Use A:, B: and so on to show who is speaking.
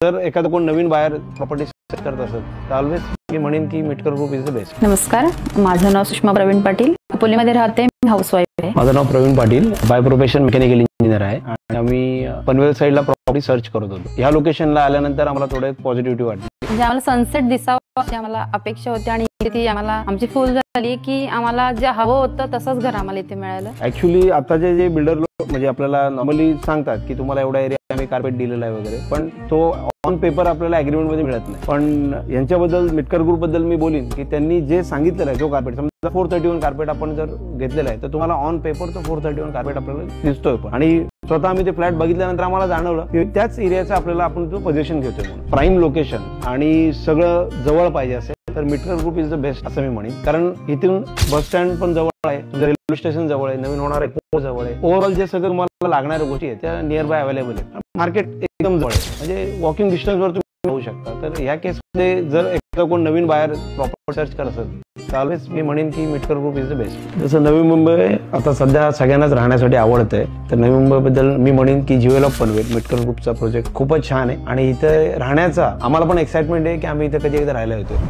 A: जर एखादा कोण नवीन बायर प्रॉपर्टी सर्च करत असेल तर ऑलवेज मी म्हणेन की Mitkar group is the best.
B: नमस्कार, माझं नाव सुषमा प्रवीण पाटील, अकोल्यामध्ये राहते, मी हाऊसवाईफ आहे।
A: माझं नाव Praveen Patil, by profession mechanical engineer आहे आणि आम्ही पनवेल साइडला प्रॉपर्टी सर्च करत होतो। ह्या लोकेशनला आल्यानंतर आम्हाला थोडे पॉझिटिव्हिटी वाटली,
B: म्हणजे आम्हाला सनसेट दिसावा अशी आम्हाला अपेक्षा होती आणि ती आम्हाला आमची फुल झाली की आम्हाला जे हवं होतं तसंच घर आम्हाला इथे मिळालं।
A: ऍक्च्युली आताचे जे बिल्डर लोक म्हणजे आपल्याला नॉर्मली सांगतात की तुम्हाला एवढा एरिया आम्ही कार्पेट दिलेला आहे वगैरे, पण तो ऑन पेपर आपल्याला अग्रीमेंट मध्ये मिळत नाही। पण यांच्याबद्दल मिटकर ग्रुप बद्दल मी बोलीन की त्यांनी जे सांगितलेलं आहे, जो कार्पेट समजा 431 कार्पेट आपण जर घेतलेला आहे तर तुम्हाला ऑन पेपर तो 431 कार्पेट आपल्याला दिसतोय पण, आणि स्वतः आम्ही ते फ्लॅट बघितल्यानंतर आम्हाला जाणवलं की त्याच एरियाचा आपल्याला आपण तो पोझिशन घेतोय म्हणून। प्राईम लोकेशन आणि सगळं जवळ पाहिजे असेल तर Mitkar group is the best असं मी म्हणेन, कारण इथून बस स्टँड पण जवळ आहे, रेल्वे स्टेशन जवळ आहे, नवीन होणार आहे जवळ आहे, ओव्हरऑल जे सगळं तुम्हाला लागणाऱ्या गोष्टी आहेत त्या नियर बाय अवेलेबल आहे, मार्केट एकदम जवळ आहे, म्हणजे वॉकिंग डिस्टन्सवर तुम्ही होऊ शकता। तर ह्या केसमध्ये जर एखादा कोण नवीन बाहेर प्रॉपर्टी सर्च करत असेल तर ऑलवेज मी म्हणेन की Mitkar group is the best. जसं नवी मुंबई आता सध्या सगळ्यांनाच राहण्यासाठी आवडतंय, तर नवी मुंबईबद्दल मी म्हणेन की ज्युएल ऑफ पनवेल मिटकर ग्रुपचा प्रोजेक्ट खूपच छान आहे आणि इथे राहण्याचा आम्हाला पण एक्साइटमेंट आहे की आम्ही इथे कधी एकदा राहायला येतो।